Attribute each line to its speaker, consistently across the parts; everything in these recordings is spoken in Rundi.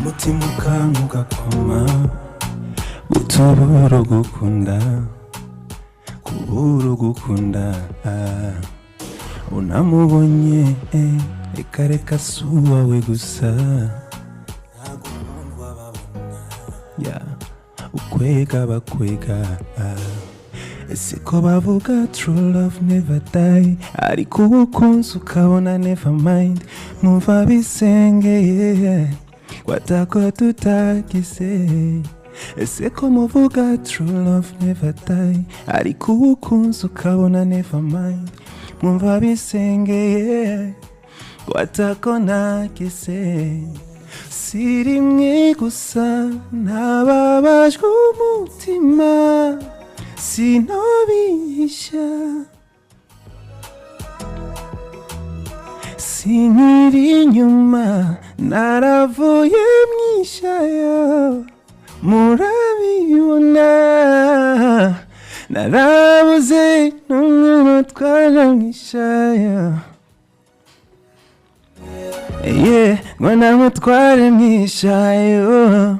Speaker 1: umutima ukanguka koma utubura gukunda kubura gukunda unamubonye reka reka suwawe gusa ya ukwega bakwega ese ko bavuga true love never die ariko ukunze ukabona never mind mwumva bisengeye watako tutakise ese ko muvuga true love never die ariko ukunze ukabona never mind mwumva bisengeye watako nakise siri mwe gusa nababajwe umutima sinobisha sinkiri inyuma naravuye Mwishayo murabibona narabuze n'umwe twara Mwishayo ngo namutware Mwishayo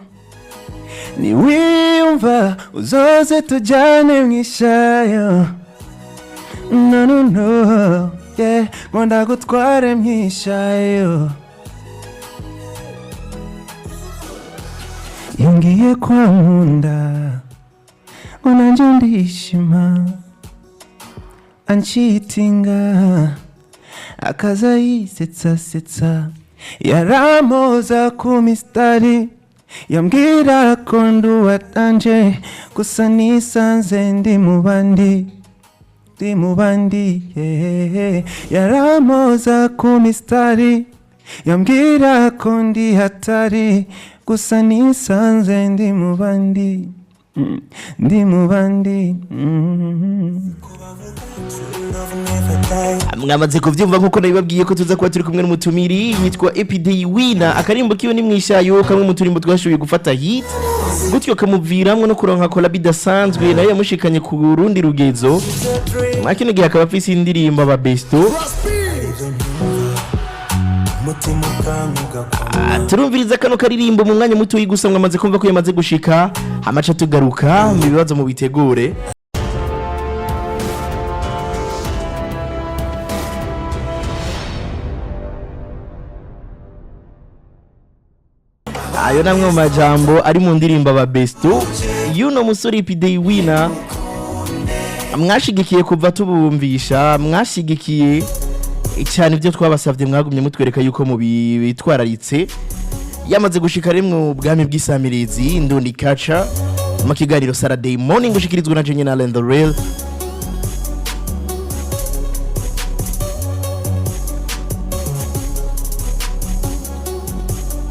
Speaker 1: niwiyumva uzoze tujyane Mwishayo no ngo ndagutware Mwishayo yongiye kwa nkunda ngo nanjye ndishima ancitinga akaza yisetsa yaramoza ku mistari yambwira ko nduwatanje gusa nisanze ndi mu bandi yaramoza ku mistari yambwira ko ndi hatari gusa nisanze ndi mu bandi
Speaker 2: mwamaze kuvyumva nkuko nabibabwiye ko tuza kuba turi kumwe n'umutumiri yitwa Epidey Winner. Akarimbo kiwe ni Mwishayo, kamwe mu turimbo twashoboye gufata hit gutyo kamuviramwe no kuronka collab idasanzwe nayo yamushikanye ku rundi rugezo. Makino gihe akaba afise indirimbo aba Besto. Turumviriza kano karirimbo mu mwanya muto yigusa mwamaze kumva ko yamaze gushika hamaca tugaruka mu bibazo mu bitegure. Ayo namwe mu majambo ari mu ndirimbo aba Besto yuno musore Epidey Winner mwashigikiye kuva tubumvisha, mwashigikiye cyane ibyo twabasavye, mwagumye mutwereka yuko mu bitwararitse. Yamaze gushika rimwe ubwami bw'isamirizi Indundi culture mu kiganiro Saturday morning gushikirizwa na Jenny and the Real.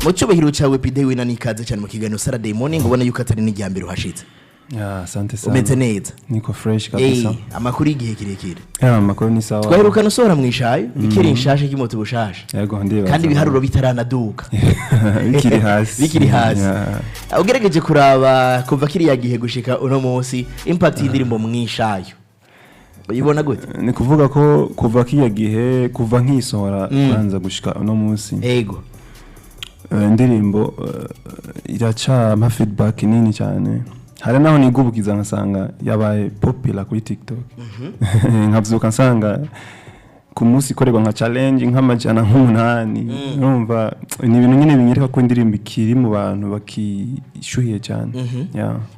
Speaker 2: Mucyubahiro cyawe Epidey Winner nikaze cyane mu kiganiro Saturday morning, ubona yuko atari n'ijyambere uhashitse.
Speaker 1: Asante sana.
Speaker 2: Umeze neza?
Speaker 1: Niko fresh kabisa.
Speaker 2: Amakuru igihe kirekire.
Speaker 1: Amakuru ni sawa.
Speaker 2: Twaherukana usora Mwishayo, bikiri inshashe kimoto bushasha.
Speaker 1: Yego ndiba.
Speaker 2: Kandi biharuro bitaranaduka.
Speaker 1: Bikiri hasi.
Speaker 2: Ugerageje kuraba kuva kiri yagihe gushika uno munsi impact y'indirimbo Mwishayo. Uyibona gute?
Speaker 1: Ni kuvuga ko kuva kiya gihe kuva nkisohora kwanza gushika uno munsi.
Speaker 2: Yego.
Speaker 1: Indirimbo iraca ama feedback nini cyane. Hari naho nigubukiza nkasanga yabaye popular kuri TikTok. Nkavuka nsanga ku munsi korerwa nka challenge nk'amajana nk'umunani. Numva ni ibintu nyine binyereka ko indirimbo ikiri mu bantu bakishuhiye cyane.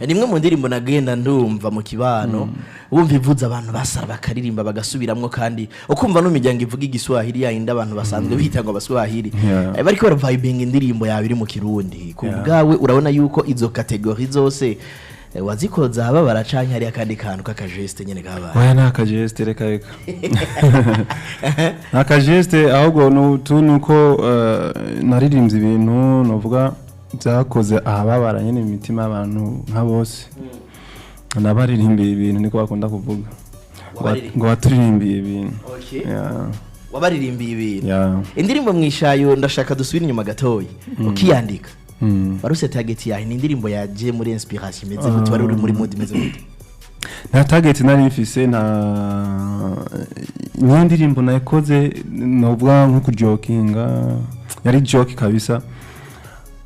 Speaker 2: Nimwe mu ndirimbo nagenda ndumva mu kibano wumva ivuza abantu basara bakaririmba bagasubiramwo, kandi ukumva no miryango ivuga igiswahili yahinda abantu basanzwe bita ngo baswahili bariko baravibing indirimbo yabiri mu Kirundi. Kubgawe urabona yuko izo category zose wazikoza haba baracanya ari akandi kantu kakageste nyene kabaye.
Speaker 1: Oya nakageste reka nakageste ahubwo n'utuntu ko naririmbye ibintu novuga byakoze ahababara nyene mu mitima y'abantu nka bose. Nabaririmbiye ibintu niko bakunda kuvuga ngo baturirimbiye ibintu.
Speaker 2: Wabaririmbiye ibintu. Indirimbo Mwishayo ndashaka dusubira inyuma gatoyi ukiyandika. Baruse target yahe ni indirimbo yaje muri inspiration imeze gute, wari uri muri mood imeze gute?
Speaker 1: Na target nari mfise ni indirimbo nakoze novuga nko kujokinga, yari joke kabisa.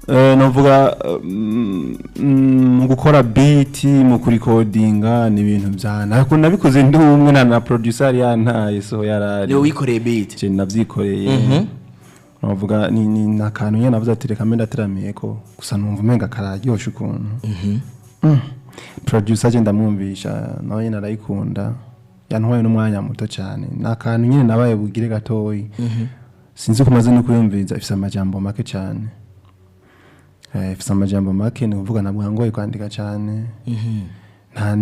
Speaker 1: novuga mu gukora beat mu kurikodinga ni ibintu byana ariko nabikoze ndi umwe na producer yantaye so yarari
Speaker 2: ni wikoreye beat
Speaker 1: je navyikoreye novuga ni nakantu nyene navuze ati reka menda teramiye ko gusa numva umenga kararyosha ukuntu producer je ndamwumvisha nawe nyene arayikunda yantwaye n'umwanya muto cyane nakantu nyene nabaye bugire gatoyi sinzi kumaze no kuyumviza ifise amajambo make cyane ifise amajambo make ni kuvuga nabwo ngoye kwandika cyane nta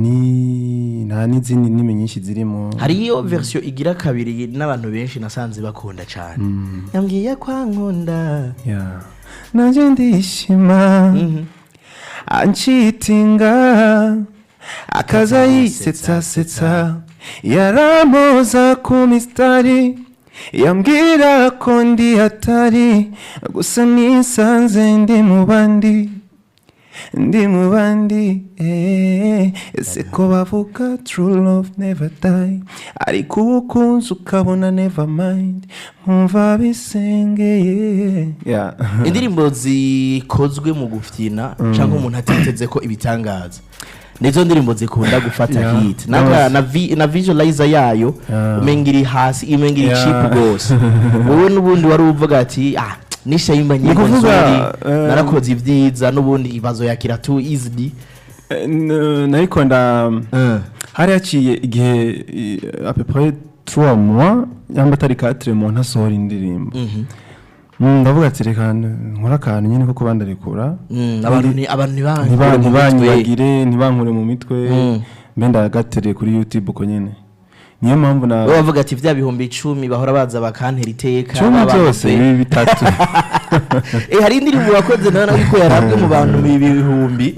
Speaker 1: n'izindi ndimi nyinshi zirimo
Speaker 2: hariyo version igira kabiri n'abantu benshi nasanze bakunda cyane yambwiye kwa nkunda
Speaker 1: nanje ndishima ancitinga akaza yisetsa yaramoza ku mistari yambwira ko ndi hatari gusa nisanze ndi mu bandi ese ko bavuga true love never die ariko ubukunzi ukabona never mind nkumva bisengeye
Speaker 2: indirimbo zikozwe mu gufyina cyangwa umuntu atiteze ko ibitangaza nizo ndirimbo zikunda gufata hit na visualizer yayo umengiri hasi imengiri cheap gose wowe nubundi wari uvuga ati nishayimba nyiko nzuri narakoze ivyiza nubundi ibazo yakira too easily
Speaker 1: nariko hari yaciye igihe à peu près 3 mois yamba tari 4 mois ntasohora indirimbo ndavuga ati reka nkora akantu nyine ko kubandarekura
Speaker 2: abantu
Speaker 1: ntibanyibagire ntibankure mu mitwe mbenda agatere kuri YouTube uko nyene niyo mpamvu na
Speaker 2: bavuga ati vya bihumbi 10 bahora baza bakantera iteka
Speaker 1: byose ibi bitatu
Speaker 2: hari indirimbo wakoze nawe ariko yarabwe mu bantu ibihumbi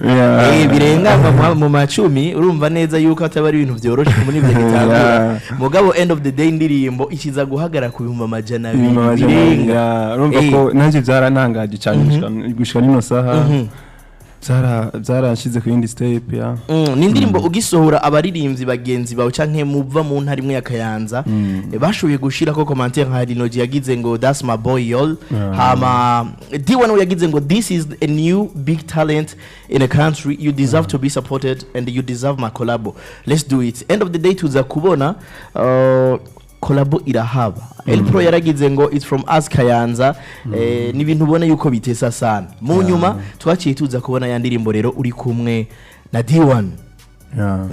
Speaker 2: birenga mu macumi urumva neza yuko atabari ibintu byoroshe muri ivyo gitangura mugabo end of the day indirimbo ikiza guhagara ku bihumbi amajana birenga
Speaker 1: urumva ko nanje byarantangaje cyane gushika nino saha zarashize ku yindi step
Speaker 2: ni indirimbo ugisohora abaririmbyi bagenzi bawe canke muva mu ntari imwe yakayanza bashoboye gushira ko commentaire nka Rinoji yagize ngo that's my boy y'all hama D1 yagize ngo this is a new big talent in a country you deserve to be supported and you deserve my collabo let's do it end of the day tuza kubona collabo irahaba El Pro yaragize ngo it's from us Kayanza ni bintu ubona yuko bitesa sana mu nyuma twaciye tuza kubona ya ndirimbo rero uri kumwe na D1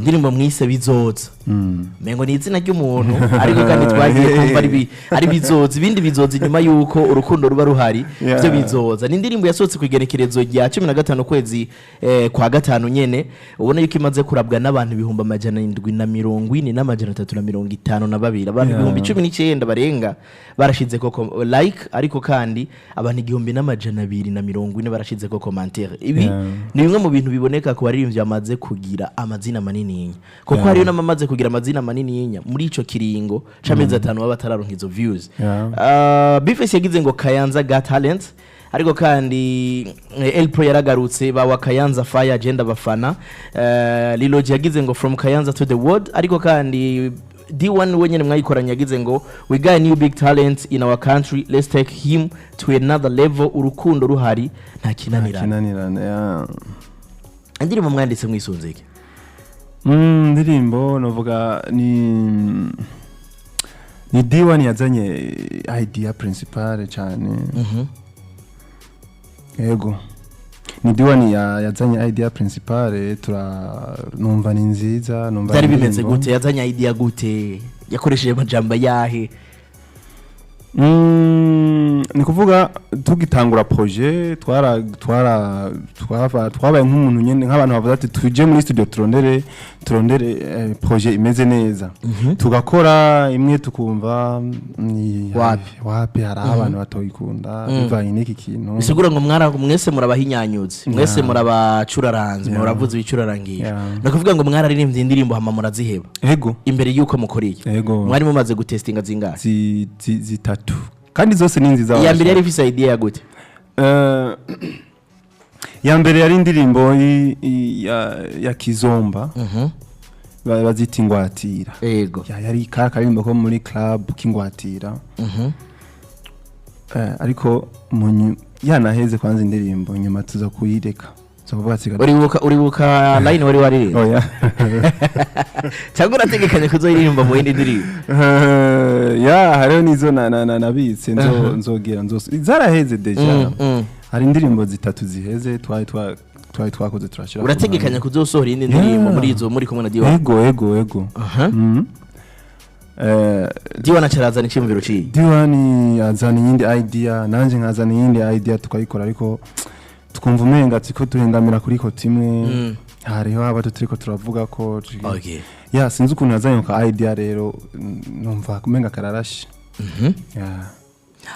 Speaker 2: ndirimbo mwise Bizoza mengo ni izina ry'umuntu ariko kandi twagiye kumva ari Bizoza ibindi Bizoza nyuma yuko urukundo ruba ruhari byo Bizoza ni indirimbo yasohotse kwigenekerezo rya 15 kwezi kwa gatanu nyene ubona yuko imaze kurabwa n'abantu ibihumbi amajana 740 n'amajana 352 abantu ibihumbi 19 barenga barashize ko like ariko kandi abantu igihumbi n'amajana 240 barashize ko commentaire ibi ni bimwe mu bintu biboneka ku baririmbyi bamaze kugira amazina manini kuko hariyo n'amamaze kugira amazina manini yinya muri ico kiringo camezi 5 baba batararonka izo views Bifes yagize ngo Kayanza got talent ariko kandi El Pro yaragarutse bawa Kayanza fire agenda bafana Liloji yagize ngo from Kayanza to the world ariko kandi D1 wenyene mwayikoranye yagize ngo we got a new big talent in our country let's take him to another level urukundo ruhari nta kinanirana Andirimo mwanditse mwisunzeke
Speaker 1: ndirimbo novuga ni D1 yazanye idea principale cyane yego ni D1 yazanye idea principale numva ni nziza numva
Speaker 2: byari bimeze gute yazanye idea gute yakoresheje amajamba yahe
Speaker 1: ni kuvuga tugitangura projet twabaye nk'umuntu nyene nk'abantu bavuze ati tuje muri studio turondere projet imeze neza tugakora imwe tukumva wapi hari abantu batoyikunda bivanye n'iki kintu
Speaker 2: bisigura ngo mwese murabahinyanyuze mwese murabacuraranze muravuze ibicurarangiye no kuvuga ngo mwararirimbye indirimbo hama muraziheba
Speaker 1: yego
Speaker 2: imbere yuko mukoriye mwari mumaze gutestinga zingahe
Speaker 1: zitatu kandi zose ni nziza
Speaker 2: ya mbere yari ifise idea gute
Speaker 1: ya mbere yari indirimbo ya Kizomba bazita ingwatira
Speaker 2: yego
Speaker 1: yari karirimbo ko muri club kingwatira ariko yanaheze kwanza indirimbo nyuma tuza kuyireka
Speaker 2: uribuka line wari waririmba
Speaker 1: oya
Speaker 2: cyangwa urategekanye kuzoyiririmba mu yindi ndirimbo
Speaker 1: hariho nizo nabitse nzogera zaraheze deja hari indirimbo zitatu ziheze twari twakoze turashira
Speaker 2: urategekanye kuzosohora indi ndirimbo muri izo muri kumwe na Diwan
Speaker 1: ego
Speaker 2: Diwan acarazana icyumviro ciye
Speaker 1: Diwan azana iyindi idea nanje nkazana iyindi idea tukayikora ariko tukumva umenga tiko tuhengamira kuri ko timwe hariho abato turiko turavuga ko sinzi ukuntu yazanye ka idea rero numva kumenga kararashi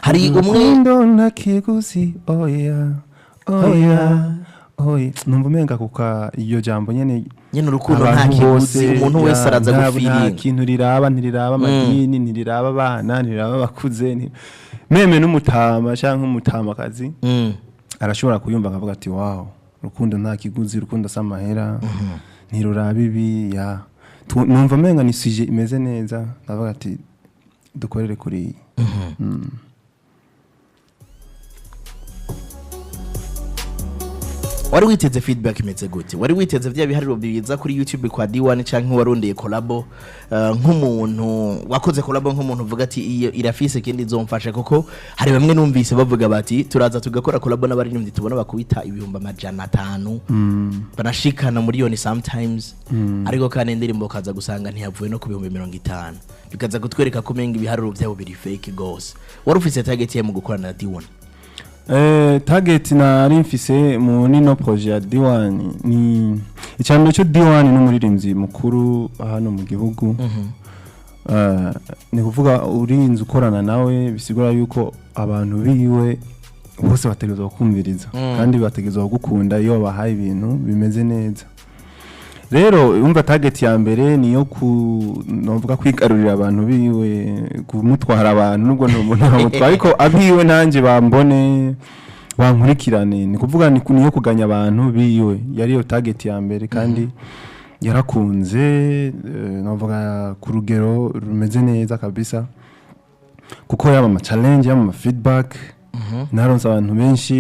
Speaker 2: hari umwe
Speaker 1: nakiguzi numva umenga kuka iyo jambo nyene
Speaker 2: urukundo nta kiguzi umuntu wese araza gufiringa
Speaker 1: kintu ntiriraba amadini ntiriraba abana ntiriraba abakuze meme n'umutama canke umutamakazi arashobora kuyumva akavuga ati wow rukundo nta kiguzi rukundo samahera ntiruraba ibi numva menga ni sije imeze neza ndavuga ati dukorere kuri
Speaker 2: wari witeze feedback imeze gute wari witeze vya bihariro biza kuri YouTube kwa D1 canke warondeye collabo nk'umuntu wakoze collabo nk'umuntu uvuga ati iyo irafise kindi izomfasha kuko hari bamwe numvise bavuga bati turaza tugakora collabo n'abaririmbyi tubona bakubita ibihumba 500 banashikana miliyoni sometimes ariko kandi indirimbo kaza gusanga ntiyavuye no ku bihumbi 50 bikaza kutwereka ko menga ibihariro byabo biri fake gose wari ufise target ye mu gukorana na D1
Speaker 1: target nari mfise mu nino projet ya D1 ni icyambere cyo D1 n'umuririmbyi mukuru hano mu gihugu ni kuvuga urinze ukorana nawe bisigura yuko abantu biwe bose bategerezwa kumviriza kandi bategerezwa gukunda iyo bahaye ibintu bimeze neza rero umva target ya mbere niyo novuga kwigarurira abantu biwe kumutwara abantu nubwo n'umuntu ariko abiwe nanje bambone bankurikirane ni kuvuga niyo kuganya abantu biwe yari yo target ya mbere kandi yarakunze novuga ku rugero rumeze neza kabisa kuko yaba ama challenge yaba ama feedback naronse abantu benshi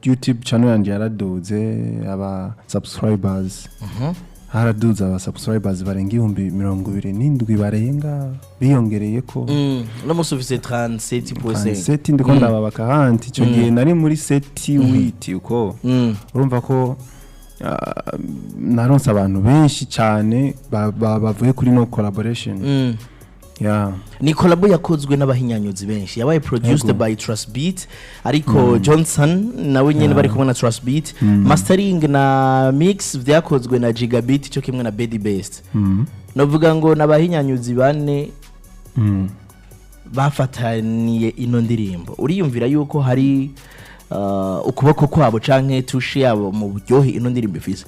Speaker 1: YouTube channel yanje yaraduze aba subscribers haraduza aba subscribers barenga 27 barenga biyongereye ko
Speaker 2: no musufise 37%
Speaker 1: ndiko ndaba kandi cyo gihe nari muri 7 uko urumva ko naronse abantu benshi cyane bavuye kuri no collaboration
Speaker 2: ni collabo yakozwe n'abahinyanyuzi benshi yabaye produced by Trust Beat ariko Johnson nawe nyene bari kumwe na Trust Beat mastering na mix vyakozwe na Gigabit cyo kimwe na Bedi Best novuga ngo nabahinyanyuzi bane bafataniye ino ndirimbo uriyumvira yuko hari ukuboko kwabo canke tushe yabo mu buryohe ino ndirimbo ifise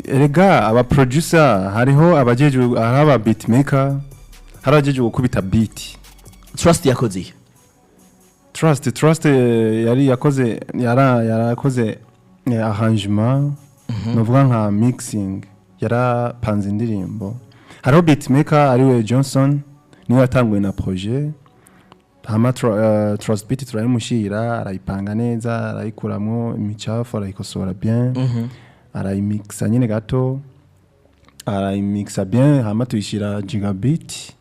Speaker 1: erega aba producer hariho abajeje aba beat maker harajeje gukubita beat
Speaker 2: Trust yakoze
Speaker 1: Trust yari yarakoze arrangement novuga nka mixing yarapanze indirimbo hariho beat maker ariwe Johnson niwe yatanguye na projet hama Trust Beat turayimushira arayipanga neza arayikuramwo imicafu arayikosora bien arayimixa nyine gato arayimixa bien hama tuyishira Gigabit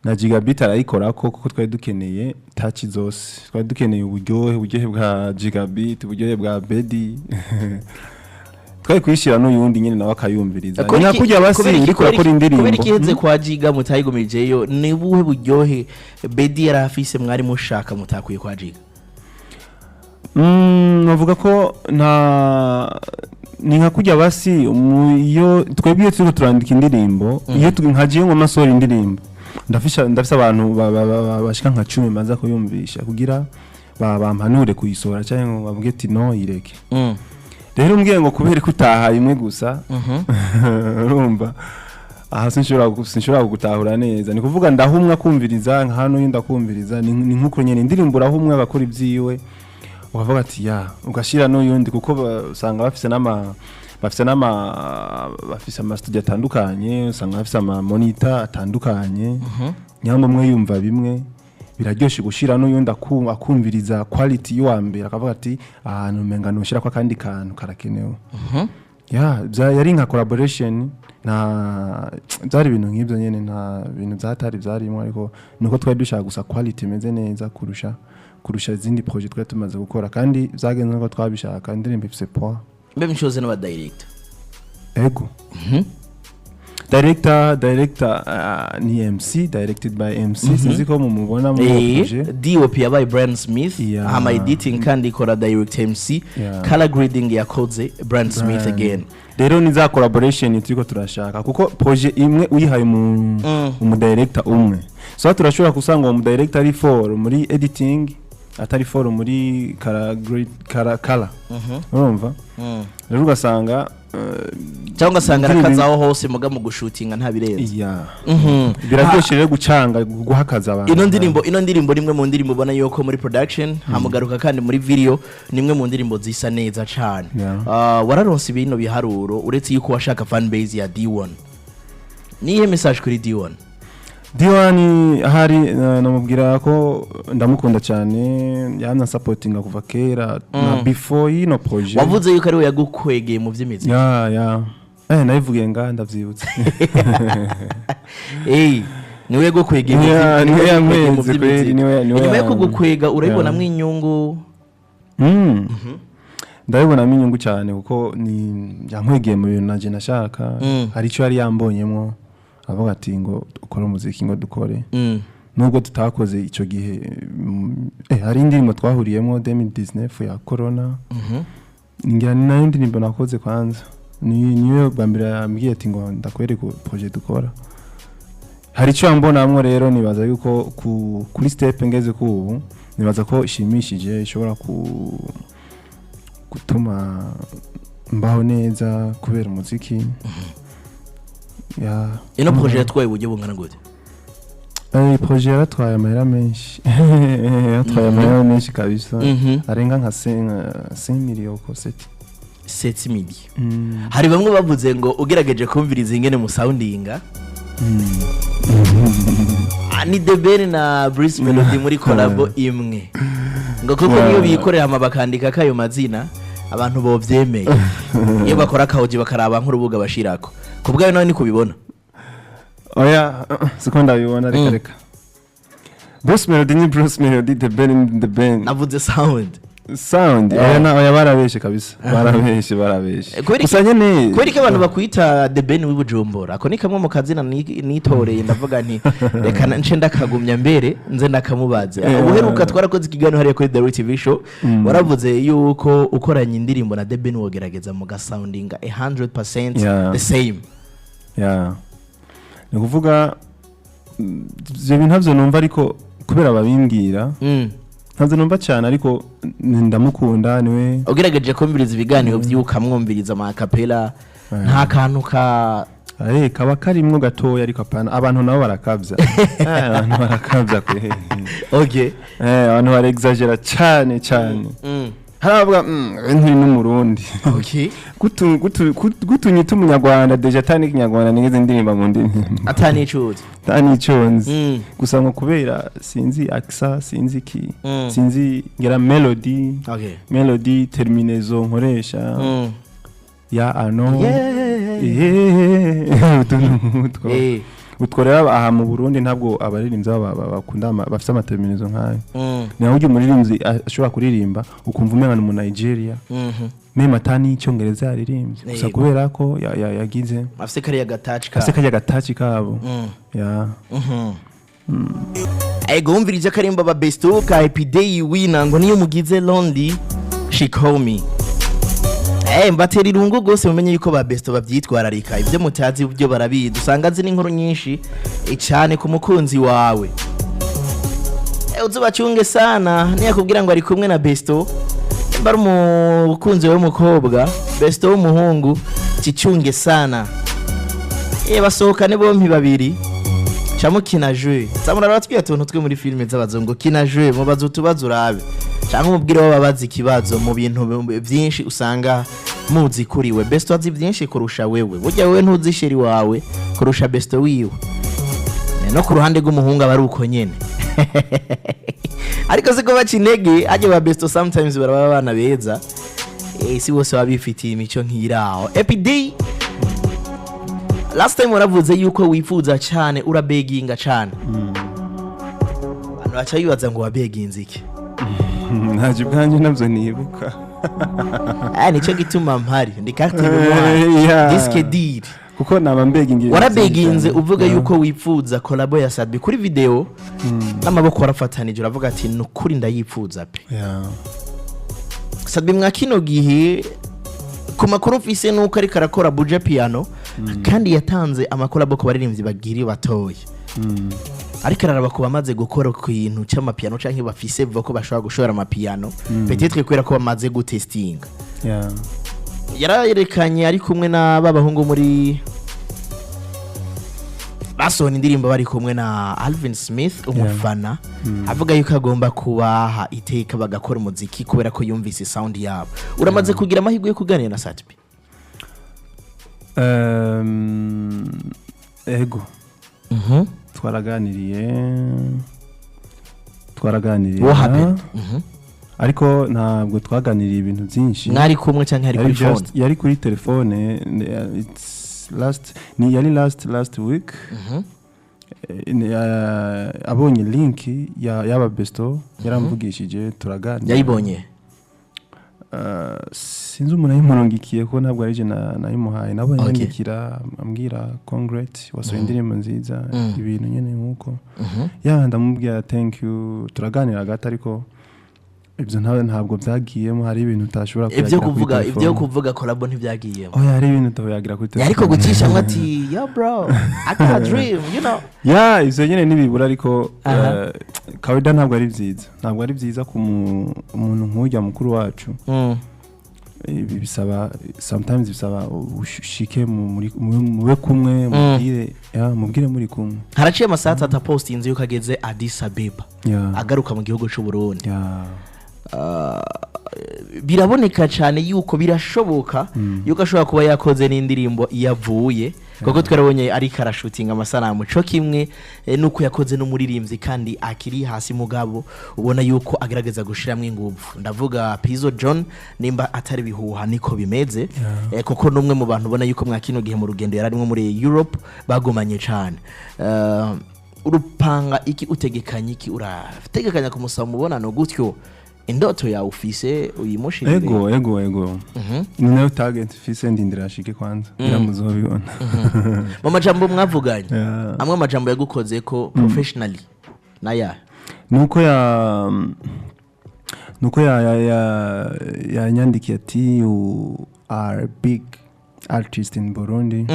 Speaker 1: na Gigabit arayikora kuko twari dukeneye touch zose twari dukeneye uburyohe bwa Gigabit uburyohe bwa Bedi twari kwishira no yundi nyine nawe akayumviriza nya kujya basi uriko rakora indirimbo
Speaker 2: kubera ikiheze kwa Giga mutayigomejeyo ni buhe buryohe Bedi yarafise mwari mushaka mutakwiye kwa Giga
Speaker 1: navuga ko ni nka kujya basi iyo twebwe turiko turandika indirimbo iyo nkagiye ngo masori indirimbo ndafisa abantu bashika nka 10 maza kuyumvisha kugira bampanure kuyisora cyangwa bavuge ati no ireke rero mbwiye ngo kubera kutaha imwe gusa urumva aha sinshobora gutahura neza ni kuvuga ndahumwa kumviriza nka hano yinda kumviriza ni nkuko nyene indirimbo urahumwa bakora ivyiwe ukavuga ati ugashira no yundi kuko usanga bafise ama studio atandukanye usanga bafise ama monitor atandukanye nyambo mwe yumva bimwe biraryoshe gushira n'uyundi akumviriza quality y'uwambere akavuga ati ahantu menga nushira kwa kandi kantu karakenewe yari nka collaboration na byari ibintu nk'ibyo nyene nta bintu byatari byarimo ariko nuko twari dushaka gusa quality imeze neza kurusha izindi project twari tumaze gukora kandi byagenze ngo twabishaka indirimbo ifise poa
Speaker 2: mbe mshoze n'aba director
Speaker 1: ego director ni MC directed by MC sinzi ko mumubona mu projet
Speaker 2: DOP yabaye Brand Smith ama editing kandi ikora direct MC color grading yakoze Brand Smith again
Speaker 1: rero ni za collaboration turiko turashaka kuko projet imwe uyihaye mu director umwe so turashobora kusanga mu director ari for muri editing atari for muri color urumva rero ugasanga
Speaker 2: cyangwa sanga rakazaho hose muga mu gushutinga nta birenze
Speaker 1: biraryoshe rero gucanga guhakaza abantu
Speaker 2: ino ndirimbo rimwe mu ndirimbo ubona yuko muri production hamugaruka kandi muri video nimwe mu ndirimbo zisa neza cyane wararonse ibintu biharuro uretse yuko washaka fan base ya D1 niye message kuri D1
Speaker 1: hari namubwira ko ndamukunda cyane yana supportinga kuva kera na before ino project
Speaker 2: wavuze yuko ari we yagukwegeye mu vy'imizi
Speaker 1: nayivugiye nga ndavyibutse
Speaker 2: niwe yagukwegeye mu vy'imizi niwe yakugukwega urabibona mwinyungu
Speaker 1: ndabibona inyungu cyane kuko ni yankwegeye mu bintu naje nashaka hari icyo yari yambonyemo avuga ati ngo ukora umuziki ngo dukore nubwo tutakoze ico gihe hari indirimbo twahuriyemo 2019 ya corona ngira ni nayo ndirimbo nakoze kwanza niyo bambira yambwiye ati ngo ndakwereka project dukora hari icyo ambonamwe rero nibaza yuko kuri step ngeze kubu nibaza ko ishimishije ishobora gutuma mbaho neza kubera umuziki
Speaker 2: ino projet yatwaye uburyo bungana gute
Speaker 1: projet yatwaye amahera menshi yatwaye amahera menshi kabisa arenga nka 5 million ko
Speaker 2: 7 million hari bamwe bavuze ngo ugerageje kumviriza ingene mu soundinga ni The Ben na Bruce Melody muri collabo imwe ngo kuko niyo bikorera amabakandika kayo mazina abantu bo vyemeye iyo bakora kahoji bakaraba nk'urubuga bashirako kubwayo nawe ni kubibona
Speaker 1: oya sekonda bibona reka Bruce Melody ni Bruce Melody The Ben
Speaker 2: navuze sound
Speaker 1: oya barabeshe kabisa barabeshe gusa nyene
Speaker 2: kweri abantu bakwita The Ben w'ibujumbura ako ni kamwe mu kazina nitoreye ndavuga nti reka nce ndakagumya mbere nze ndakamubaze ubuheruka twarakoze ikiganiro hariya kuri The TV show waravuze yuko ukoranye indirimbo na The Ben wogerageza mu gasoundinga 100% the same
Speaker 1: ni kuvuga je bintu numva ariko kubera babimbwira ntazo numva cyane ariko ndamukunda niwe
Speaker 2: ugerageje kumviriza ibiganiro by'ukamwumviriza ama capella nta kantu
Speaker 1: kaba karimwo gatoya ariko apana abantu nabo barakabya abantu barakabya kwe abantu barexagera cyane haravuga ntiri n'umurundi gutunyita umunyarwanda deja tani kinyarwanda nigeze ndirimba mu ndimi atanicuzi gusa ngo kubera sinzi aksa sinzi ki sinzi ngera melody terminaison nkoresha ya ano utworera aha mu Burundi ntabwo abaririmbyi bakunda bafite amaterminaison nkayo naho ujye umuririmbyi ashobora kuririmba ukumva umenga mu Nigeria mema tani icyongereza yaririmbye gusa kubera ko yagize
Speaker 2: afite kariya gatachi
Speaker 1: kabo
Speaker 2: ego umvirije karimba ba Besto ka Epidey Winner ngo niyo mugize Lonely she call me mbatera irungu gose mumenye yuko ba Besto bavyitwararika ivyo mutazi byo barabizi usanga azi n'inkuru nyinshi cyane ku mukunzi wawe uzubacunge sana niya kubwira ngo ari kumwe na Besto bar umukunzi we w'umukobwa Besto w'umuhungu cicunge sana basohokane bompi babiri camukina jeu samura batwiye tuntu twe muri filime z'abazungu kina jeu mubaza utubazo urabe cyangwa umubwire babaza ikibazo mu bintu byinshi usanga muzi kuri we Besto azi byinshi kurusha wewe burya wewe ntuzisheri wawe kurusha Besto wiwe no ku ruhande rw'umuhungu aba ari uko nyene ariko siko baca intege ajye ba Besto sometimes baraba abana beza si bose baba bifitiye imico nk'iraho. Epidey, last time waravuze yuko wifuza cyane urabeginga cyane, abantu baca bibaza ngo wabeginze iki?
Speaker 1: ntaje bwanjye nabyo nibuka.
Speaker 2: Nicyo gituma mpari ndi carte memoire disque dir
Speaker 1: kuko naba mbeginge.
Speaker 2: Warabeginze uvuga yuko wifuza collabo ya Sat-B kuri video n'amaboko warafatanije uravuga ati nukuri ndayifuza pe. Sat-B mwa kino gihe ku makuru mfise nuko ari karakora buje piano kandi yatanze amakolabo ku baririmbyi bagiri batoye. Ariko araraba ko bamaze gukora ku kintu cy'amapiano canke bafise vuga ko bashobora gushora amapiano peut-être kwera ko bamaze gutestinga. Yarayerekanye ari kumwe na babahungu muri basohora indirimbo bari kumwe na Alvin Smith umufana avuga yuko agomba kubaha iteka bagakora umuziki kubera ko yumvise sound yabo. Uramaze kugira amahirwe yo kuganira na Sat-B?
Speaker 1: Ego. twaraganiriye
Speaker 2: what happened?
Speaker 1: ariko ntabwo twaganiriye ibintu byinshi.
Speaker 2: Mwari kumwe cyangwa hari kuri phone?
Speaker 1: Yari kuri telefone. Yari last week. Abonye link y'aba Besto yaramvugishije turaganira.
Speaker 2: Yayibonye?
Speaker 1: Sinzi umuntu ayimurongikiye ko ntabwo arije nayimuhaye. Nabonye yandikira ambwira congrats wasohoye indirimbo nziza ibintu nyene nkuko. Ndamubwira thank you turaganira gato ariko ibyo ntabwo byagiyemo. Hari ibintu utashobora kuyagira.
Speaker 2: Ibyo kuvuga collabo ntibyagiyemo.
Speaker 1: Hari ibintu utayagira kuri telefone.
Speaker 2: Ariko gucisha mwati yo bro I got a dream you know.
Speaker 1: Ibyo nyene nibibura ariko kawida ntabwo ari byiza. Ntabwo ari byiza ku umuntu nk'ujya mukuru wacu. Bisaba sometimes bisaba ushike mube kumwe mubwire muri kumwe.
Speaker 2: Haraciye amasata atapostinze yuko ageze Addis Abeba agaruka mu gihugu cy'u Burundi. Biraboneka cyane yuko birashoboka yuko ashobora kuba yakoze n'indirimbo yavuye kuko twarabonye ari karashutinga amasanamu cyo kimwe nuko yakoze no muririmbyi kandi akiri hasi mugabo ubona yuko agerageza gushiramo ingufu. Ndavuga Pizzo John nimba atari bihuha niko bimeze kuko numwe mu bantu ubona yuko mwakino gihe mu rugendo yararimo muri Europe bagomanye cyane. Urupanga iki utegekanye iki urategekanya kumusaba mubonano gutyo indoto ya ufise uyimushirire?
Speaker 1: Ego. Ninayo target ufise ndindira ashike kwanza biramuzobibona.
Speaker 2: Mu majambo mwavuganye amwe amajambo yagukoze ko professionally naya
Speaker 1: nuko yanyandikiye ati you are big artist in Burundi.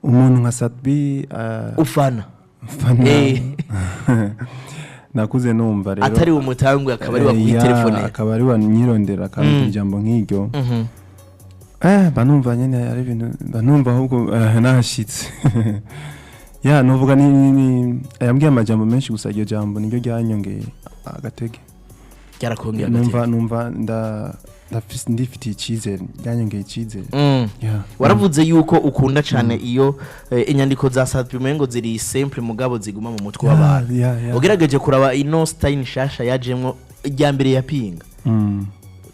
Speaker 1: Umuntu nka Sat-B
Speaker 2: ufana
Speaker 1: nakuze numva rero
Speaker 2: atari umutangwe akaba ari wakuye telefone
Speaker 1: akaba ari wanyirondera kandi ijambo nk'iryo banumva nyene ari ibintu banumva ahubwo nashitse. Nuvuga ni ayambwiye amajambo menshi gusa iryo jambo niryo ryanyongeye agatege.
Speaker 2: Yarakongeye agatege.
Speaker 1: Numva ndifitiye icyizere ryanyongeye icyizere.
Speaker 2: Waravuze yuko ukunda cyane iyo inyandiko za Sat-B mengo ziri simple mugabo ziguma mu mutwe w'abantu. Ugerageje kuraba ino style shasha yajemwo ijya mbere ya pinga.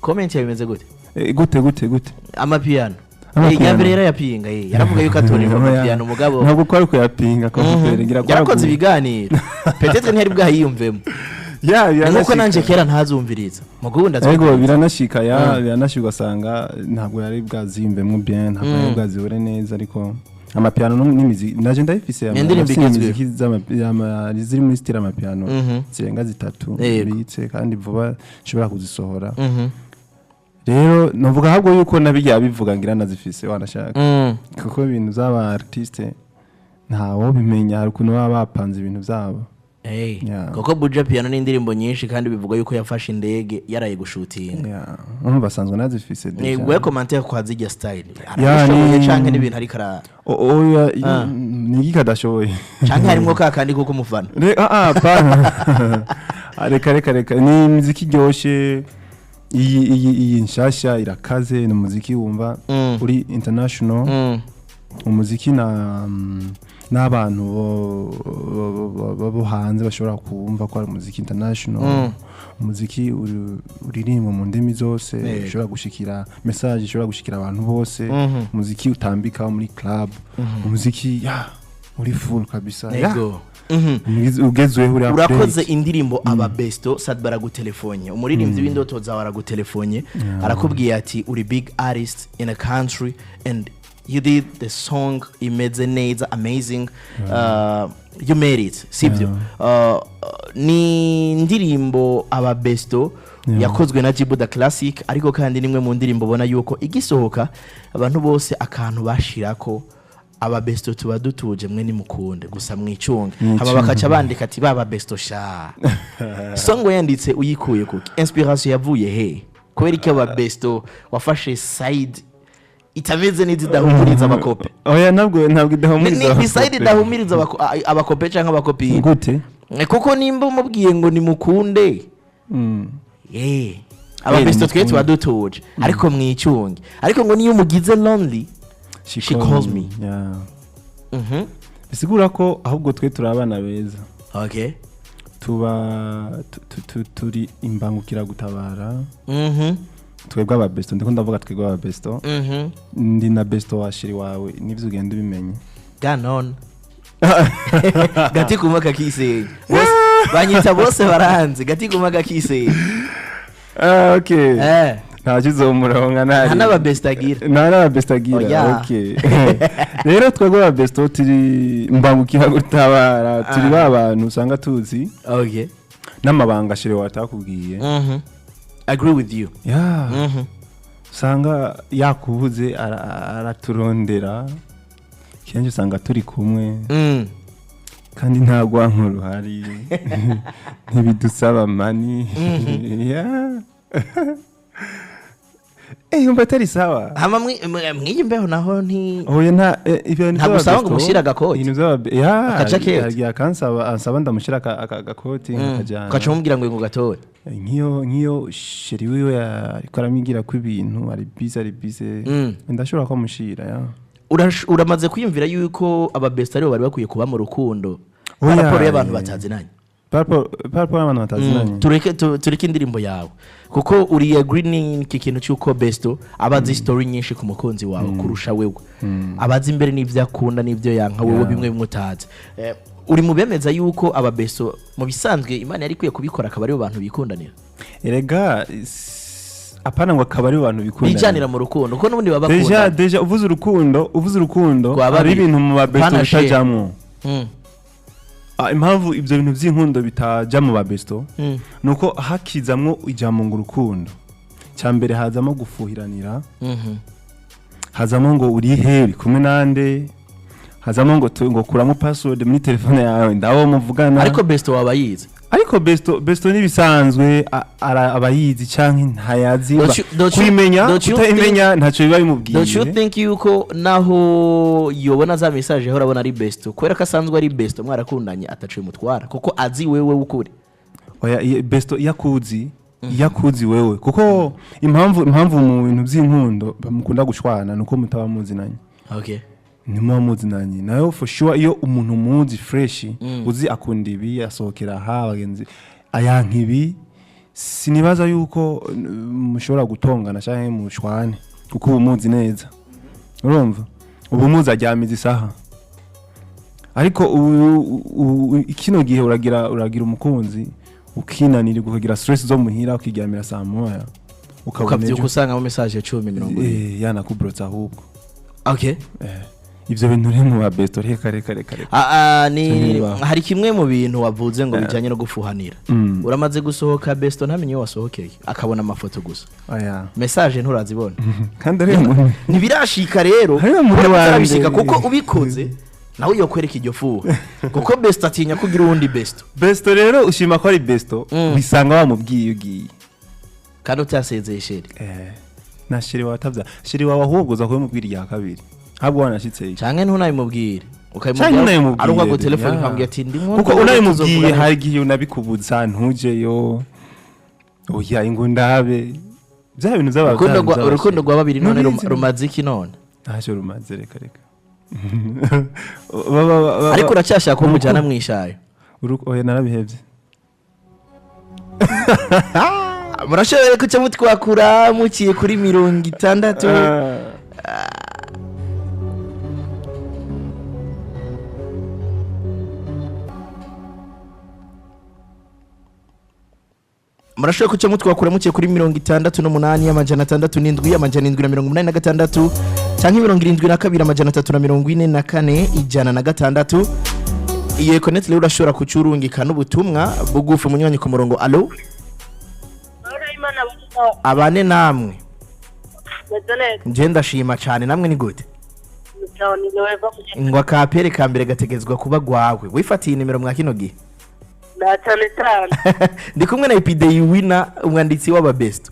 Speaker 2: Comment yabimeze gute?
Speaker 1: Gute
Speaker 2: Amapiano ijya mbere ya pinga yaravuga yuko atonera amapiano mugabo
Speaker 1: ntabwo kwari ko yapinga ko kugira ko
Speaker 2: yarakoze ibiganiro peut-être ntihari bwahiyumvemo. Nuko nanje kera ntazumviriza mugunda
Speaker 1: ego biranashika biranashirwa sanga ntabwo yari bwazimbemwe bien ntabwo yari bwazibure neza ariko amapiano n'imiziki naje ndayifise amaziki ziri muri style amapiano zirenga 3 bitse kandi vuba nshobora kuzisohora. Rero navuga ahubwo yuko nabijya bivuga ngira nazifise wanashaka kuko ibintu z'aba artiste ntawo bimenya hari kuno baba bapanze ibintu zabo.
Speaker 2: Koko buje piano n'indirimbo nyinshi kandi bivuga yuko yafashe indege yaraye gushutinga.
Speaker 1: Basanzwe nazifise
Speaker 2: deja. Gwe commentaire kwa zijya style. Arashoboye canke n'ibintu ari kara.
Speaker 1: Nigi kadashoboye.
Speaker 2: Canke harimo ka kandi kuko mufana.
Speaker 1: Pana. Reka ni muziki ryoshe. Iyi nshasha irakaze ni muziki wumva uri international. Umuziki n'abantu bo hanze bashobora kumva ko ari umuziki international umuziki uririmba mu ndimi zose ushobora gushikira message ishobora gushikira abantu bose umuziki utambika muri club umuziki uri full kabisa ugezweho
Speaker 2: urakoze indirimbo aba Besto Sat-B baragutelefonye umuririmbyi w'indoto zawe aragutelefonye arakubwiye ati uri big artist in a country and you did the song imeze neza amazing you made it sibyo ni indirimbo aba Besto yakozwe na Jibuda Classic ariko kandi nimwe mu ndirimbo bona yuko igisohoka abantu bose akantu bashirako aba Besto tuba dutuje mwe ni mukunde gusa mwicunge hama bakaca bandika ati baba Besto sha song yanditse uyikuye kuki inspiration yavuye he kubera iki aba Besto wafashe side itameze n'idahumuriza abakope
Speaker 1: oya ntabwo idahumuriza
Speaker 2: ni side idahumuriza abakope canke abakopi
Speaker 1: gute
Speaker 2: kuko nimba umubwiye ngo ni mukunde aba Besto twe tuba dutuje ariko mwicunge ariko ngo niyo mugize lonely she calls me
Speaker 1: bisigura ko ahubwo twe turabana beza
Speaker 2: okay
Speaker 1: tuba turi imbangukira gutabara twebwe aba Besto ndiko ndavuga twebwe aba Besto ndi na Besto washiri wawe nivyo ugenda ubimenye
Speaker 2: ganon gati kumaka kise banyita bose baranze gati kumaka kise
Speaker 1: okay ntakizo umuronga nari
Speaker 2: n'aba Besto agira
Speaker 1: n'aba Besto agira okay rero twebwe aba Besto turi mbangukira gutabara turi babantu usanga tuzi
Speaker 2: okay
Speaker 1: n'amabanga shire watakubwiye
Speaker 2: agree with you
Speaker 1: usanga yakubuze araturondera kenshi usanga turi kumwe kandi nta gwankuru hari ntibidusaba mani umva atari sawa
Speaker 2: hama mwiyimbeho naho
Speaker 1: oya nta
Speaker 2: gusaba ngo mushira agakoti
Speaker 1: akaja kansaba ndamushira agakoti
Speaker 2: ukaca umubwira ngo gatore
Speaker 1: nk'iyo sheri wiwe ariko aramigira ko ibintu ari bize ndashobora ko mushira
Speaker 2: uramaze kwiyumvira yuko aba Besto aribo bari bakwiye kuba mu rukundo raporo y'abantu batazinanye
Speaker 1: Purple abantu batazinanye
Speaker 2: tureke indirimbo yawe kuko uri agree kikintu cyuko Besto abazi story nyinshi ku mukunzi wawe kurusha wewe abazi imbere n'ivyo akunda n'ivyo yanka wewe bimwe bimutaze uri mubemeza yuko aba Besto mu bisanzwe Imana yari kwiye kubikora akabari abantu bikundanira
Speaker 1: erega apana ngo akabari abantu bikundanira
Speaker 2: bijanira mu rukundo kuko nubundi babakunda
Speaker 1: deja uvuze urukundo ari ibintu mu ba Besto bitajamwo impamvu ibyo bintu by'inkundo bitaja mu ba Besto nuko hakizamwo ijambo ngo urukundo cyambere hazamo gufuhiranira hazamo ngo uri heri kumwe nande hazamo ngo kuramo password muri telefone yawe ndawo muvugana
Speaker 2: ariko Besto wabayize
Speaker 1: ariko Besto nibisanzwe abayizi canke ntayazi kwimenya kutayimenya ntaco biba bimubwiye
Speaker 2: don't you think yuko naho yobona za message hora bona ari Besto kwera kasanzwe ari Besto mwarakundanye ataciye mutwara kuko azi wewe ukuri
Speaker 1: oya Besto yakuzi wewe kuko impamvu mu bintu by'inkundo bamukunda gushwana nuko mutaba muzinanye
Speaker 2: okay
Speaker 1: ni muzinanye nayo for sure iyo umuntu muzi fresh uzi akunda ibi asohokera bagenzi ayankibi sinibaza yuko mushobora gutongana cyangwa mushwane kuko umuzi neza urumva ubumuzi ajyamiza isaha ariko ikino gihe uragira umukunzi ukinanira ukagira stress zo muhira ukiryamira saa moya
Speaker 2: ukabyuka usanga mu message ya 10
Speaker 1: yanakubrotsa ahubwo
Speaker 2: okay
Speaker 1: ivyo bintu rero mu ba Besto reka
Speaker 2: ni hari kimwe mu bintu wavuze ngo bijanye no gufuhanira uramaze gusohoka Besto ntamenye wasohokeye akabona amafoto gusa message nturazibona
Speaker 1: kandi rero
Speaker 2: ntibirashika rero urabishika kuko ubikoze nawe yokwereka iryo fuha kuko Besto atinya kugira uwundi Besto
Speaker 1: rero ushima ko ari Besto bisanga wamubwiye ugiye
Speaker 2: kandi utasezeye sheri
Speaker 1: na sheri watavya sheri wawe ahubwo uza kubimubwira ya kabiri habwo wanashitse
Speaker 2: canke ntunayimubwire ukayimubwira arugwa go telefone nkambye ati ndimo
Speaker 1: kuko unayimubwiye hari gihe unabikubuza ntujeyo oya ingundabe bya bintu
Speaker 2: by'abavyanyi urukundo rwa babiri none rumaziki none
Speaker 1: ntacyo rumaze reka
Speaker 2: ariko uracyashaka ko mujyana Mwishayo
Speaker 1: oya narabihebye
Speaker 2: murashoboye kuca mutwakura mukiye kuri 60 murashoboye kuca mutwakura mukiye kuri 68 amajana 67 amajana 786 cyangwa 72 amajana 344 ijana na gatandatu. Iyo connect rero urashobora kucurungika n'ubutumwa bugufi munywanyi ku murongo. Allo abane namwe nje ndashima cyane namwe ni gute ngo akapere ka mbere gategezwa kuba gwawe wifatiye nimero mwa kino gihe
Speaker 3: cyane
Speaker 2: ndi kumwe na Epidey Winner umwanditsi w'aba Besto.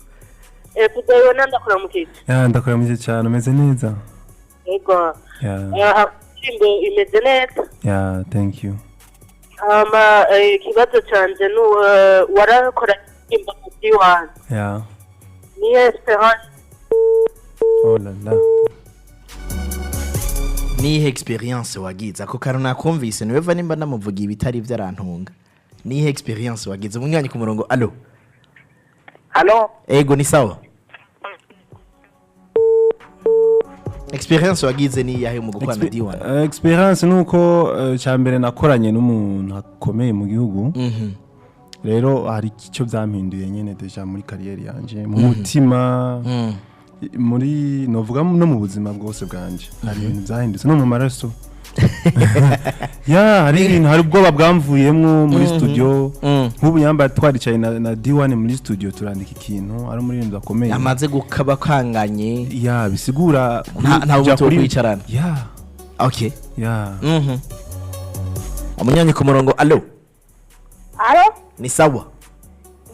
Speaker 3: Epidey Winner ndakora mukije
Speaker 1: ndakora mukije cyane umeze neza
Speaker 3: yego imeze neza
Speaker 1: thank you
Speaker 3: kibazo canje warakora imbagati wan ni esperance
Speaker 1: oh la la
Speaker 2: ni experience wagize ako karona kumvise niweva nimba namuvuga ibitari byarantunga ni experience wagize umunywanyi ku murongo. Allo ego ni sawa experience wagize ni yahe mu gukorana D1
Speaker 1: experience nuko cyambere nakoranye n'umuntu akomeye mu gihugu rero hari icyo byampinduye nyene deja muri career yanje mu mutima muri novuga no mu buzima bwose bwanje hari ibintu byahindutse no mu maraso hari ibintu hari ubwoba bwamvuyemo muri studio nk'ubu nyamba twaricaye na D1 muri studio turandika ikintu ari muri ibintu bakomeye
Speaker 2: amaze gukaba kanganye
Speaker 1: bisigura
Speaker 2: nta ubuto kwicarana okay amunyanyi ku murongo. Allo ni sawa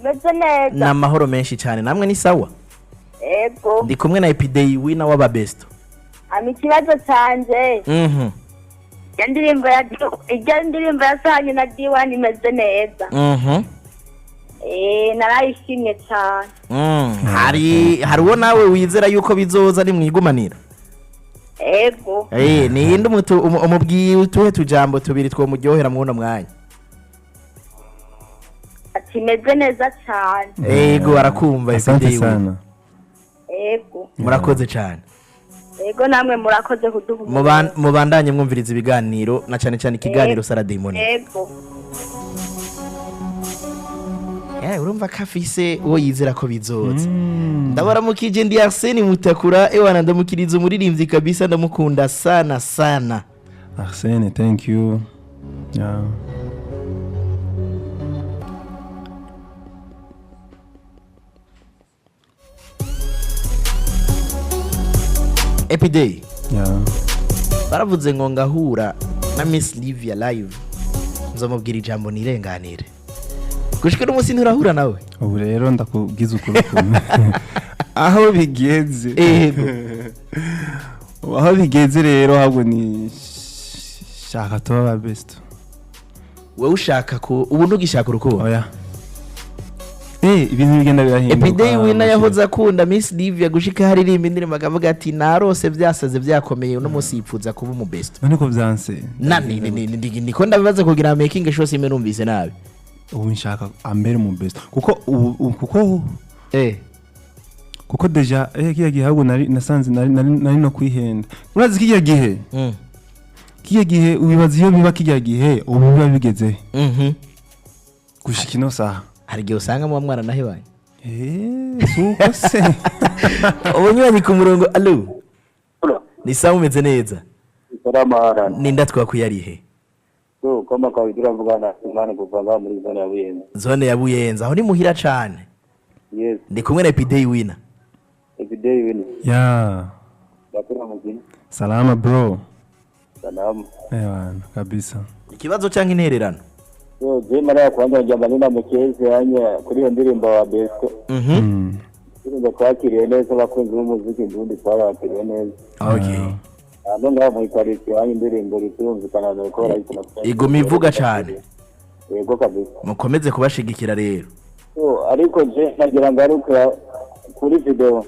Speaker 3: meze neza
Speaker 2: na mahoro menshi cyane namwe ni sawa
Speaker 3: ego
Speaker 2: ndi kumwe na Epidey Winner w'aba Besto.
Speaker 3: Ikibazo canje indirimbo yasanye na D1 imeze neza narayishimye cyane
Speaker 2: hari uwo nawe wizera yuko bizoza ari mwigumanira
Speaker 3: ego
Speaker 2: ni yindi umubwiye utuhe tujambo tubiri two muryohera mu no mwanya
Speaker 3: imeze neza cyane
Speaker 2: ego arakumva Epidey
Speaker 1: sana
Speaker 3: ego
Speaker 2: murakoze cyane
Speaker 3: ego namwe murakoze kuduha
Speaker 2: mubandanye mwumviriza ibiganiro na cyane cyane ikiganiro Saradimoni
Speaker 3: ego
Speaker 2: urumva kafise uwo yizera ko bizoza ndabara mukije ndi Arsene Mutakura ewana ndamukiriza umuririmbyi kabisa ndamukunda sana sana
Speaker 1: Arsene thank you
Speaker 2: Epidey baravuze ngo ngahura na Miss Livia live nzomubwira ijambo nirenganire gushika n'umunsi nturahura nawe
Speaker 1: ubu rero ndakubwiza ukuri aho bigeze aho bigeze rero ahubwo ni shaka tuba Besto
Speaker 2: wowe ushaka ko ubu ntugishaka urukundo
Speaker 1: oya ibintu bigenda birahinduka.
Speaker 2: Epidey Winner yahoze akunda Miss Livia gushika haririmba indirimbo akavuga ati narose byasaze byakomeye no munsi yipfuza kuba mu Besto
Speaker 1: none ko byanse
Speaker 2: niko ndabibaza kugira making show sime numvise nabi
Speaker 1: ubu nshaka ambere mu Besto kuko deja kiya gihe ahubwo nasanze nari no kwihenda urazi kiya gihe ubibaza iyo biba kiya gihe ubu biba bigeze gushika ino saha
Speaker 2: hari gihe usanga mu mwana nahebanye
Speaker 1: suko se
Speaker 2: ubunywanyi ku murongo. Allo ni sawa umeze neza ninda twakuyarihe
Speaker 4: kama kawaida mvugana imana kuvaga muri zone
Speaker 2: ya Buyenzi aho ni muhira cyane ndi kumwe na Epidey Winner
Speaker 4: bakura mugini
Speaker 1: salama bro
Speaker 4: salama
Speaker 1: kabisa
Speaker 2: ikibazo cyangwa intererano
Speaker 4: je mara kwanza njamba nina mukeze yanye kuri iyo ndirimbo wa Besto ndirimbo twakiriye neza bakunze b'umuziki Indundi twabakiriye neza nonga mu ikariti yanye ndirimbo ritumvikana n'ukora
Speaker 2: ego mivuga cyane
Speaker 4: yego kabisa
Speaker 2: mukomeze kubashigikira rero
Speaker 4: ariko je nagira ngaruka kuri video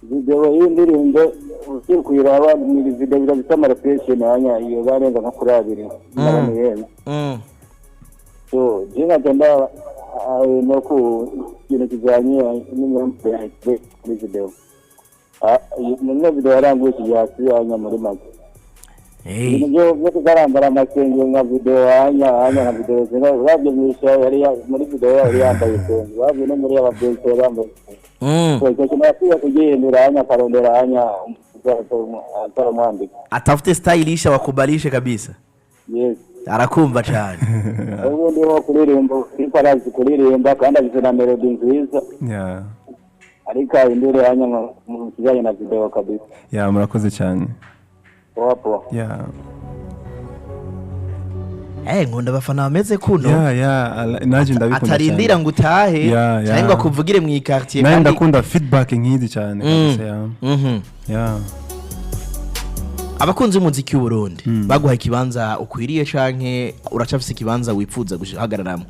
Speaker 4: video y'indirimbo ugiye kuyiraba ni video bita marapation hanya iyo barenga nka kuri abiri n'abandi yenda so jinga tenda no ku kintu kijanye n'imyambi ya video mu video yaranguye yasi hanya muri make nibyo byo kugarambara amasenge nka video hanya na video zinga babye Mwishayo yari muri video yari yambaye itongo babye no muri ababenzi yambaye so kinasiya kugendera hanya parondera hanya
Speaker 2: atafute stylisha wakubalishe kabisa.
Speaker 4: Yes.
Speaker 2: Arakumva cyane.
Speaker 4: Ubundi ho kuririmba ikarazi kuririmba kandi afite na melody nziza.
Speaker 1: Yeah.
Speaker 4: Ariko indire hanya mu kijanye na video kabisa.
Speaker 1: Yeah, murakoze cyane.
Speaker 4: Wapo.
Speaker 1: Yeah.
Speaker 2: Nkunda bafana bameze kuno.
Speaker 1: Naje ndabikunda cyane.
Speaker 2: Atarindira ngo utahe cyangwa kuvugire mu quartier
Speaker 1: kandi ndakunda feedback nk'izi cyane kabisa. Yeah.
Speaker 2: Abakunzi umuziki w'u Burundi baguha ikibanza ukwiriye canke uracafise ikibanza wipfuza guhagararamo.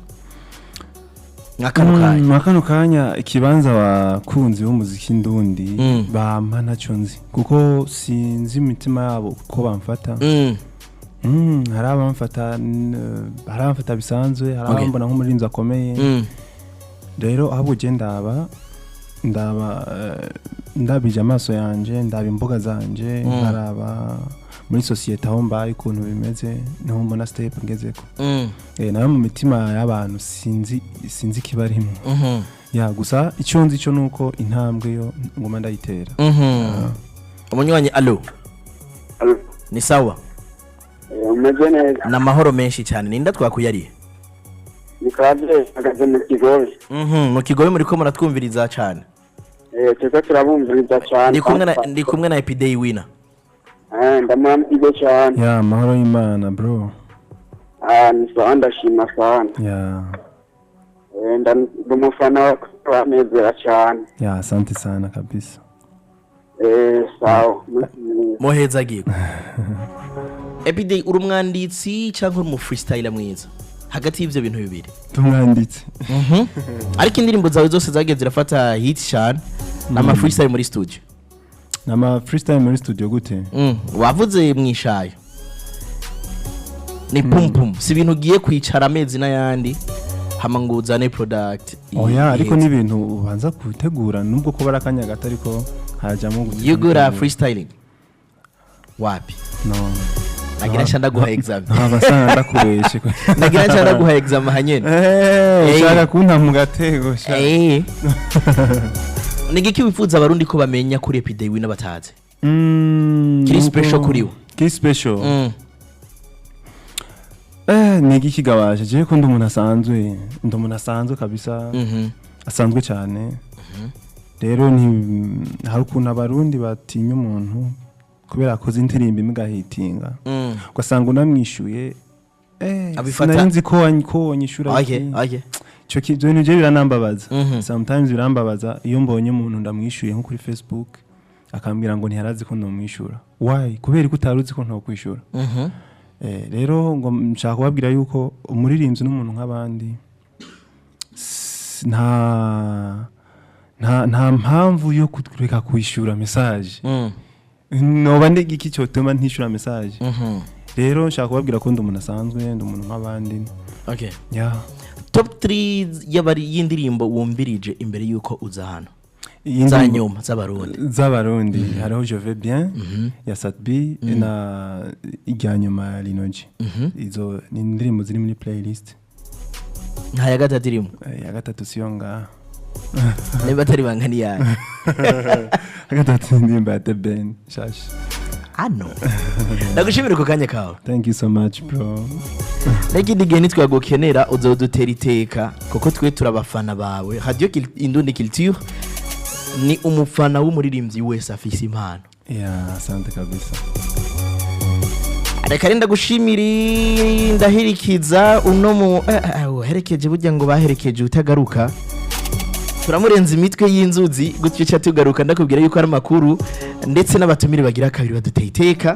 Speaker 1: Mwakano kanya ikibanza wakunzi b'umuziki Indundi bampa naco nzi kuko sinzi imitima yabo ko bamfata. Hari abamfata bisanzwe, hari abambona nk'umurinzi akomeye. Rero ahubwo je ndabije amaso yanje, ndaba imboga zanje, ndaraba muri societe aho mbaye ukuntu bimeze, naho mbona step ngezeko. Nayo mu mitima y'abantu sinzi kibarimo. Gusa icyo nzi cyo nuko intambwe yo ngoma ndayitera.
Speaker 2: Umunywanyi allo. Ni sawa?
Speaker 4: Umejene
Speaker 2: na mahoro menshi cyane. Ninda twakuyariye?
Speaker 4: Nikaje agaze mu Kigobe.
Speaker 2: Mu Kigobe muri ko muratwumviriza cyane.
Speaker 4: Cyeka turabumviriza cyane.
Speaker 2: Ndi kumwe na Epidey Winner.
Speaker 4: Ndamwambye cyane.
Speaker 1: Mahoro y'Imana bro.
Speaker 4: Nisaba ndashima sana. Ndumufana wamezera cyane.
Speaker 1: Asante sana kabisa.
Speaker 4: Sawa.
Speaker 2: Moheza gigo. Epidey urumwanditsi cyangwa mu freestyle mwiza hagati y'ivyo bintu bibiri?
Speaker 1: Tumwanditsi.
Speaker 2: Ariko indirimbo zawe zose zageze zirafata hit cyane nama freestyle muri studio.
Speaker 1: Nama freestyle muri studio gute?
Speaker 2: Wavuze Mwishayo. Ni pum si ibintu ugiye kwicara amezi n'ayandi hama nguzane product.
Speaker 1: Ariko ni ibintu ubanza kutegura nubwo ko barakanya gato ariko hajamo
Speaker 2: gute. You good at freestyling? Wapi?
Speaker 1: No.
Speaker 2: Nagira cyanda guha exam.
Speaker 1: Abasanga ndakubeshe ko.
Speaker 2: Nagira cyanda guha exam hanyene.
Speaker 1: Ushaka kunta mu gatego sha.
Speaker 2: Nigiki wifuza abarundi ko bamenya kuri Epidey Winner bataze? Kiri special kuri wo.
Speaker 1: Kiri special. Nigiki gabaje je ko ndumuntu asanzwe kabisa. Asanzwe cyane. Rero ni hari ukuntu abarundi batinya umuntu kubera akoze indirimbo imigahitinga. Ugasanga unamwishuye sinzi ko wanyishura. Cyo kintu je biranambabaza. Sometimes birambabaza iyo mbonye umuntu ndamwishuye nko kuri Facebook akambwira ngo ntiharazi ko ndomwishura. Why? Kubera ko utaruzi ko ntokwishura. Rero ngo nshaka kubabwira yuko umuririmbyi n'umuntu nk'abandi nta mpamvu yo kureka kwishura message. Noba ndegiki cyotuma ntishura message. Rero nshaka kubabwira ko umuntu asanzwe umuntu nk'abandi.
Speaker 2: Top 3 y'abari y'indirimbo wumvirije imbere yuko uza hano. Inyuma z'abarundi hariho Je vais bien ya Sat-B na inyuma Linoji. Izo ni indirimbo ziri muri playlist. Nta ya gatatu irimo?
Speaker 1: Ya gatatu siyonga.
Speaker 2: Niba tari bangani yawe.
Speaker 1: Gatatu indirimbo ya The Ben shash.
Speaker 2: Ano. Ndagushimira ko kanya kawe.
Speaker 1: Thank you so much bro.
Speaker 2: N'ikindi gihe nitwagukenera uzodutera iteka kuko twe turabafana bawe. Radio Indundi Culture ni umufana w'umuririmbyi wese afise impano.
Speaker 1: Asante kabisa.
Speaker 2: Reka ndagushimiri ndahirikiza uno mu herekeje burya ngo baherekeje utagaruka. Turamurenza imitwe y'inzuzi gutyo cyatugaruka ndakubwira yuko ari makuru ndetse n'abatumire bagira kabiri baduteye iteka.